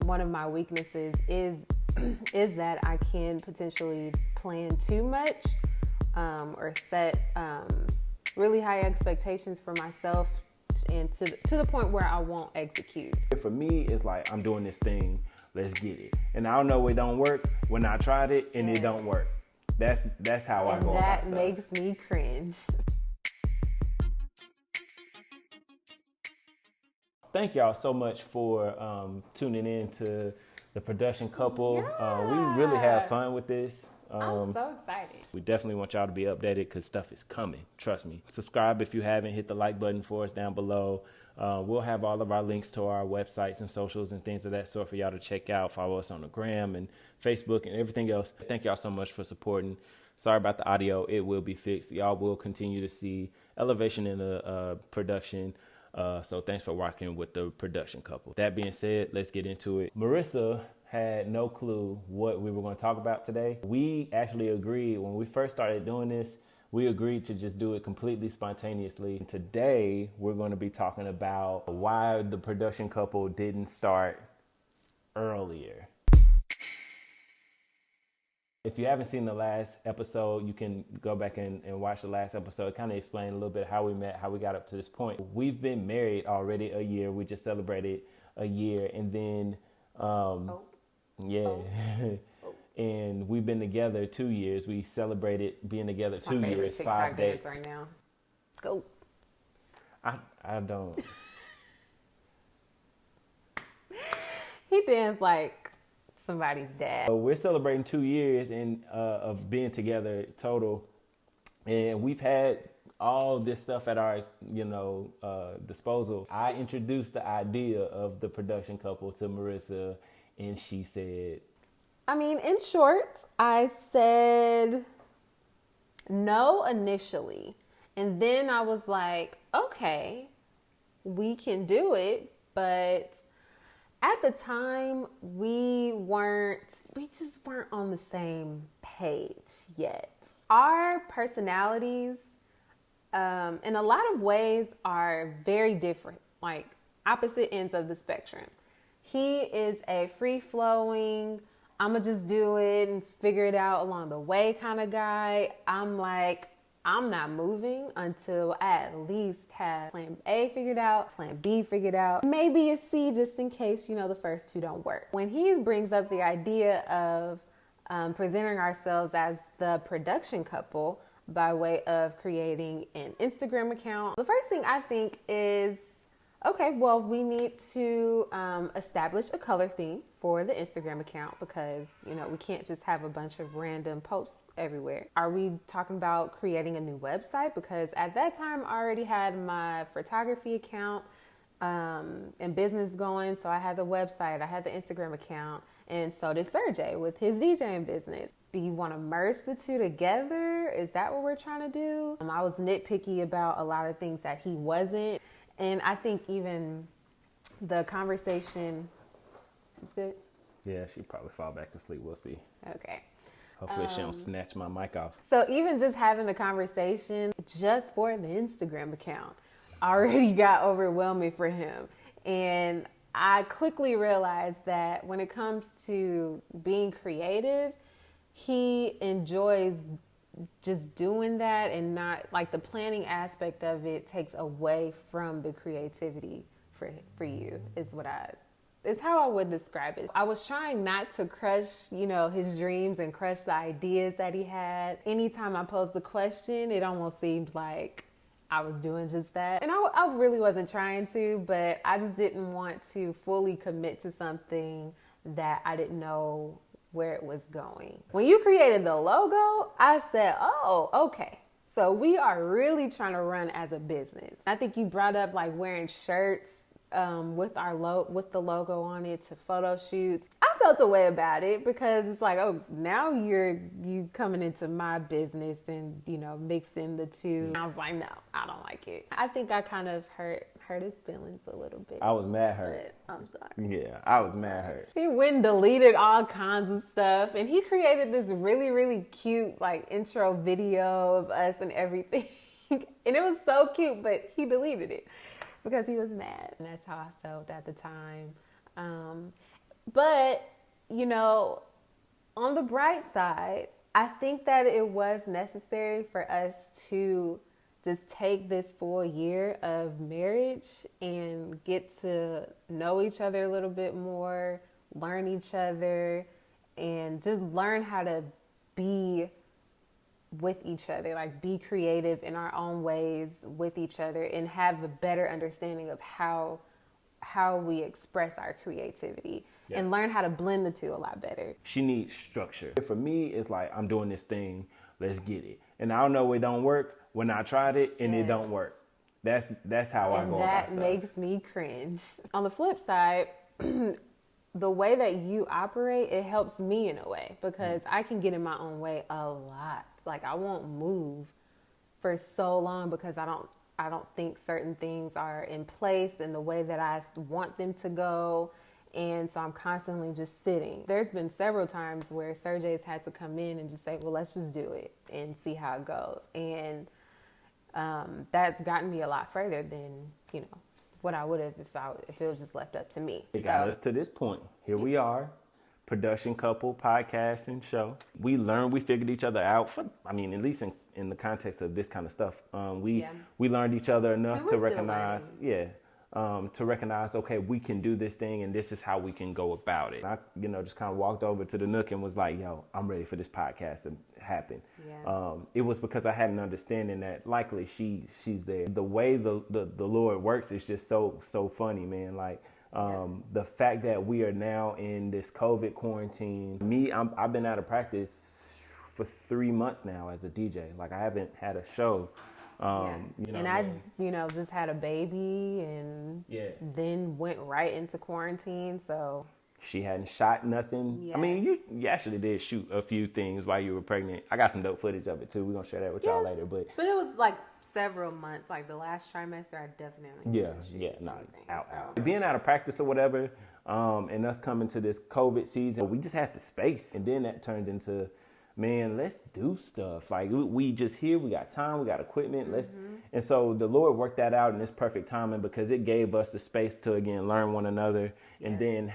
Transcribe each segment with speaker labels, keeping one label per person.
Speaker 1: One of my weaknesses is that I can potentially plan too much or set really high expectations for myself, and to the point where I won't execute.
Speaker 2: For me, it's like, I'm doing this thing, let's get it. And I don't know it don't work when I tried it and it don't work. That's how I go about stuff.
Speaker 1: That makes me cringe.
Speaker 2: Thank y'all so much for tuning in to The Production Couple.
Speaker 1: Yeah.
Speaker 2: We really had fun with this.
Speaker 1: I'm so excited.
Speaker 2: We definitely want y'all to be updated because stuff is coming. Trust me. Subscribe if you haven't. Hit the like button for us down below. We'll have all of our links to our websites and socials and things of that sort for y'all to check out. Follow us on the gram and Facebook and everything else. Thank y'all so much for supporting. Sorry about the audio. It will be fixed. Y'all will continue to see elevation in the production. So thanks for rocking with The Production Couple. That being said, let's get into it. Marissa had no clue what we were going to talk about today. We actually agreed when we first started doing this, we agreed to just do it completely spontaneously. Today, we're going to be talking about why The Production Couple didn't start earlier. If you haven't seen the last episode, you can go back and watch the last episode. Kind of explain a little bit how we met, how we got up to this point. We've been married already a year. We just celebrated a year. And then, and we've been together 2 years. We celebrated being together
Speaker 1: It's
Speaker 2: 2
Speaker 1: my favorite
Speaker 2: years,
Speaker 1: TikTok
Speaker 2: 5 days.
Speaker 1: dance right now. Go.
Speaker 2: I don't.
Speaker 1: He danced like somebody's dad.
Speaker 2: We're celebrating 2 years of being together total, and we've had all this stuff at our disposal. I introduced the idea of The Production Couple to Marissa, and she said,
Speaker 1: I mean, in short, I said no initially, and then I was like, okay, we can do it, but at the time, we just weren't on the same page yet. Our personalities, in a lot of ways, are very different, like opposite ends of the spectrum. He is a free-flowing, I'ma just do it and figure it out along the way kind of guy. I'm like, I'm not moving until I at least have plan A figured out, plan B figured out, maybe a C just in case, the first two don't work. When he brings up the idea of presenting ourselves as the production couple by way of creating an Instagram account, the first thing I think is, okay, well, we need to establish a color theme for the Instagram account because, we can't just have a bunch of random posts everywhere. Are we talking about creating a new website? Because at that time, I already had my photography account and business going. So I had the website, I had the Instagram account, and so did Sergey with his DJing business. Do you want to merge the two together? Is that what we're trying to do? I was nitpicky about a lot of things that he wasn't. And I think even the conversation, she's good?
Speaker 2: yeah, she'd probably fall back asleep. We'll see.
Speaker 1: Okay.
Speaker 2: Hopefully she don't snatch my mic off.
Speaker 1: So even just having the conversation just for the Instagram account already got overwhelming for him. And I quickly realized that when it comes to being creative, he enjoys just doing that, and not like the planning aspect of it takes away from the creativity for you is how I would describe it. I was trying not to crush, his dreams and crush the ideas that he had. Anytime I posed the question, it almost seemed like I was doing just that. And I really wasn't trying to, but I just didn't want to fully commit to something that I didn't know where it was going. When you created the logo, I said, oh, okay. So we are really trying to run as a business. I think you brought up like wearing shirts with the logo on it to photo shoots. I felt a way about it because it's like, oh, now you coming into my business and mixing the two. And I was like, no, I don't like it. I think I kind of hurt his feelings a little bit.
Speaker 2: I was mad hurt.
Speaker 1: I'm sorry.
Speaker 2: Yeah, I was mad hurt.
Speaker 1: He went and deleted all kinds of stuff, and he created this really, really cute like intro video of us and everything. And it was so cute, but he deleted it because he was mad. And that's how I felt at the time. But, you know, on the bright side, I think that it was necessary for us to just take this full year of marriage and get to know each other a little bit more, learn each other, and just learn how to be with each other, like be creative in our own ways with each other and have a better understanding of how we express our creativity and learn how to blend the two a lot better.
Speaker 2: She needs structure. For me, it's like, I'm doing this thing, let's get it. And I don't know it don't work when I tried it and it don't work. That's how I go about stuff.
Speaker 1: That makes me cringe. On the flip side, the way that you operate, it helps me in a way because I can get in my own way a lot. Like I won't move for so long because I don't think certain things are in place in the way that I want them to go. And so I'm constantly just sitting. There's been several times where Sergey's had to come in and just say, well, let's just do it and see how it goes. And that's gotten me a lot further than, you know, what I would have if it was just left up to me.
Speaker 2: It got us to this point. Here we are, production couple, podcast and show. We figured each other out. At least in the context of this kind of stuff. We learned each other enough to recognize, okay, we can do this thing and this is how we can go about it. I, just kind of walked over to the Nook and was like, yo, I'm ready for this podcast to happen. Yeah. It was because I had an understanding that likely she's there. The way the Lord works is just so funny, man. Like, the fact that we are now in this COVID quarantine, I've been out of practice for 3 months now as a DJ. Like I haven't had a show. I just had a baby and then went right into quarantine. So she hadn't shot nothing. Yeah. I mean, you actually did shoot a few things while you were pregnant. I got some dope footage of it too. We're gonna share that with y'all later. But
Speaker 1: it was like several months. Like the last trimester, I definitely
Speaker 2: out. Being out of practice or whatever, and us coming to this COVID season, we just had the space, and then that turned into, man, let's do stuff. Like we just here, we got time, we got equipment. And so the Lord worked that out in this perfect timing because it gave us the space to again learn one another, and then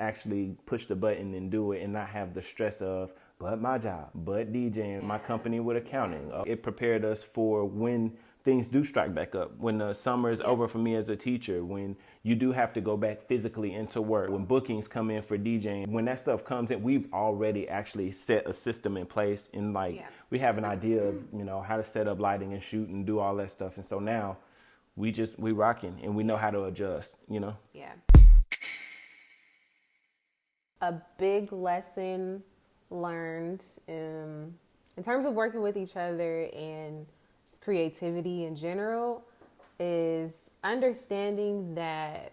Speaker 2: actually push the button and do it, and not have the stress of but my job, but DJing, my company with accounting. It prepared us for when things do strike back up, when the summer is over for me as a teacher, when you do have to go back physically into work, when bookings come in for DJing, when that stuff comes in, we've already actually set a system in place, and we have an idea of, how to set up lighting and shoot and do all that stuff. And so now we rocking and we know how to adjust, Yeah.
Speaker 1: A big lesson learned in terms of working with each other and creativity in general is understanding that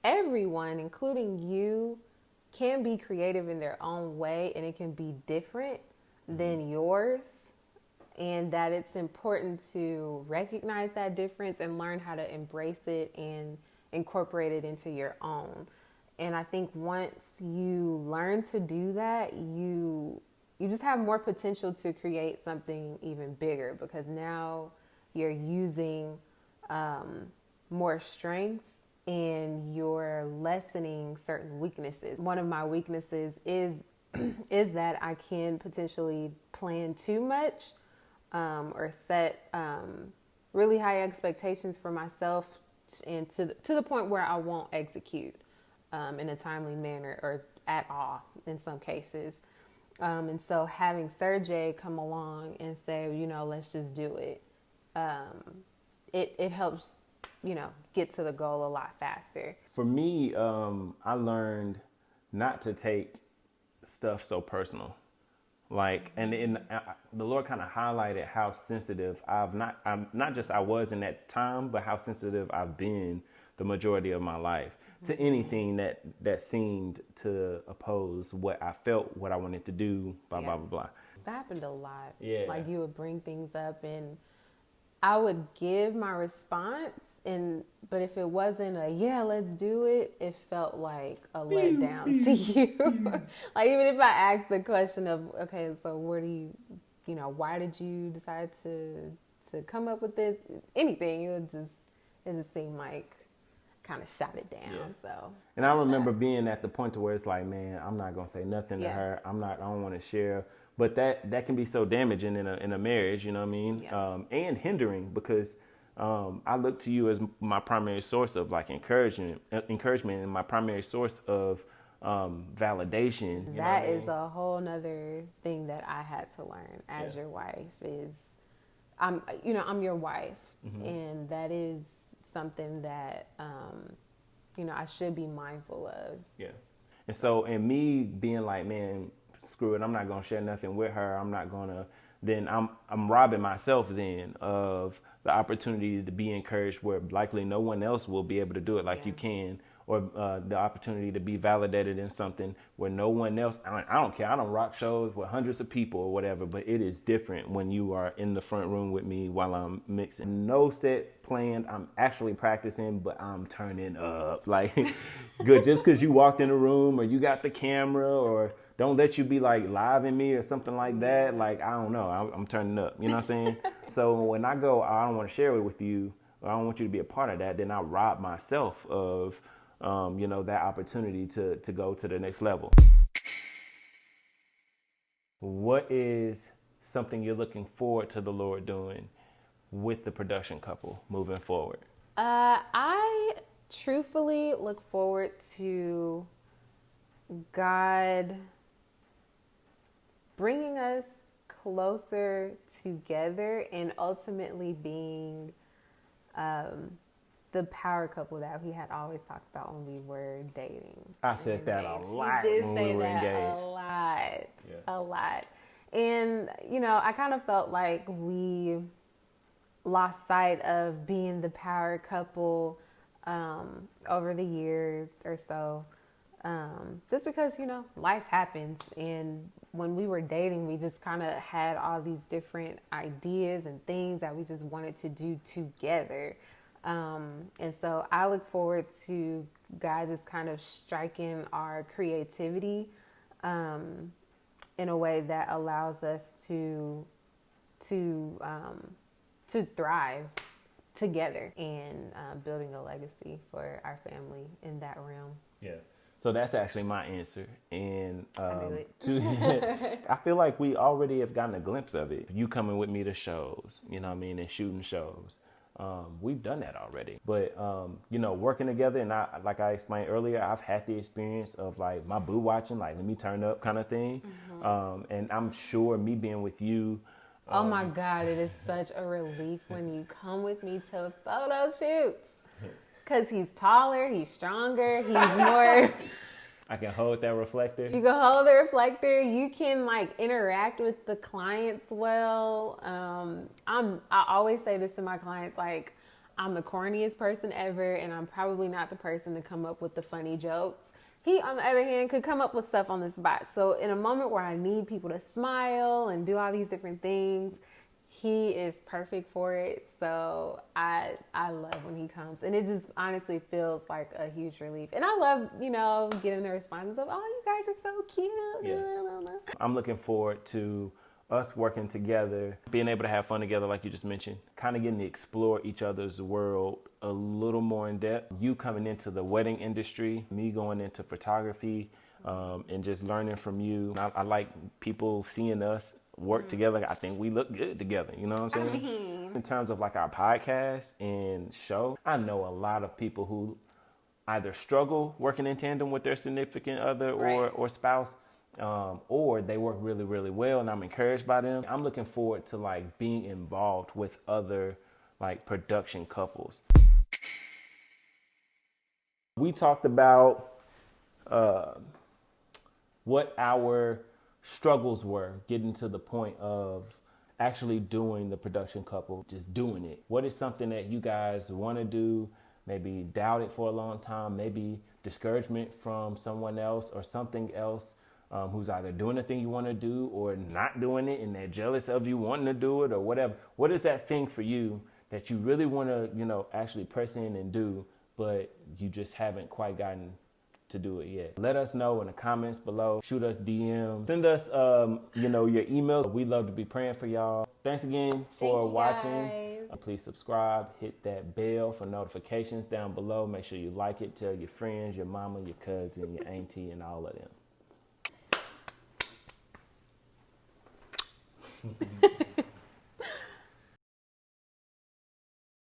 Speaker 1: everyone, including you, can be creative in their own way, and it can be different than yours, and that it's important to recognize that difference and learn how to embrace it and incorporate it into your own. And I think once you learn to do that, you just have more potential to create something even bigger, because now you're using more strengths and you're lessening certain weaknesses. One of my weaknesses is that I can potentially plan too much or set really high expectations for myself, and to the point where I won't execute in a timely manner or at all in some cases. And so having Sergey come along and say, let's just do it, it helps, get to the goal a lot faster.
Speaker 2: For me, I learned not to take stuff so personal. Like, and the Lord kind of highlighted how sensitive I was in that time, but how sensitive I've been the majority of my life to anything that seemed to oppose what I felt, what I wanted to do, blah, blah, blah, blah.
Speaker 1: That happened a lot.
Speaker 2: Yeah.
Speaker 1: Like you would bring things up and I would give my response, but if it wasn't let's do it, it felt like a letdown to you. Like even if I asked the question of, okay, so where do you, why did you decide to come up with this? Anything, it just seemed like kind of shot it down.
Speaker 2: Yeah.
Speaker 1: So,
Speaker 2: and I remember being at the point to where it's like, man, I'm not gonna say nothing to her. I don't want to share. But that can be so damaging in a marriage, you know what I mean?
Speaker 1: Yeah.
Speaker 2: And hindering, because I look to you as my primary source of like encouragement, and my primary source of validation.
Speaker 1: That is a whole nother thing that I had to learn as your wife is, I'm your wife, and that is something that, I should be mindful of.
Speaker 2: Yeah. And so, and me being like, man, screw it, I'm not gonna share nothing with her. I'm not gonna. Then I'm robbing myself then of the opportunity to be encouraged where likely no one else will be able to do it like you can, or the opportunity to be validated in something where no one else. I don't care. I don't rock shows with hundreds of people or whatever, but it is different when you are in the front room with me while I'm mixing. No set planned. I'm actually practicing, but I'm turning up like good just because you walked in the room or you got the camera or don't let you be like live in me or something like that. Like, I don't know. I'm turning up. You know what I'm saying? So when I go, I don't want to share it with you, or I don't want you to be a part of that, then I rob myself of, that opportunity to go to the next level. What is something you're looking forward to the Lord doing with the production couple moving forward?
Speaker 1: I truthfully look forward to God bringing us closer together and ultimately being the power couple that he had always talked about when we were dating.
Speaker 2: I said that a lot.
Speaker 1: He did
Speaker 2: when
Speaker 1: say
Speaker 2: we were
Speaker 1: that
Speaker 2: engaged.
Speaker 1: a lot. And, I kind of felt like we lost sight of being the power couple over the year or so. Just because, life happens. And when we were dating, we just kind of had all these different ideas and things that we just wanted to do together. And so I look forward to God just kind of striking our creativity in a way that allows us to thrive together and building a legacy for our family in that realm.
Speaker 2: Yeah. So that's actually my answer. And
Speaker 1: I knew it.
Speaker 2: I feel like we already have gotten a glimpse of it. You coming with me to shows, and shooting shows. We've done that already. But, working together, and like I explained earlier, I've had the experience of like my boo watching, like, let me turn up kind of thing. And I'm sure me being with you.
Speaker 1: Oh my God, it is such a relief when you come with me to photo shoots. Because he's taller, he's stronger, he's more...
Speaker 2: I can hold that reflector.
Speaker 1: You can hold the reflector. You can interact with the clients well. I always say this to my clients, I'm the corniest person ever, and I'm probably not the person to come up with the funny jokes. He, on the other hand, could come up with stuff on the spot. So in a moment where I need people to smile and do all these different things, he is perfect for it. So I love when he comes. And it just honestly feels like a huge relief. And I love, getting the responses of, oh, you guys are so cute.
Speaker 2: Yeah. I'm looking forward to us working together, being able to have fun together, like you just mentioned, kind of getting to explore each other's world a little more in depth. You coming into the wedding industry, me going into photography, and just learning from you. I like people seeing us work together. I think we look good together. You know what I'm saying? In terms of our podcast and show, I know a lot of people who either struggle working in tandem with their significant other or spouse, or they work really, really well, and I'm encouraged by them. I'm looking forward to being involved with other production couples. We talked about what our struggles were getting to the point of actually doing the production couple, just doing it. What is something that you guys want to do, maybe doubted for a long time, maybe discouragement from someone else or something else, who's either doing the thing you want to do or not doing it and they're jealous of you wanting to do it or whatever. What is that thing for you that you really want to, actually press in and do, but you just haven't quite gotten to do it yet? Let us know in the comments below. Shoot us DMs. Send us, your emails. We love to be praying for y'all. Thanks again for watching. Please subscribe, hit that bell for notifications down below. Make sure you like it, tell your friends, your mama, your cousin, your auntie, and all of them.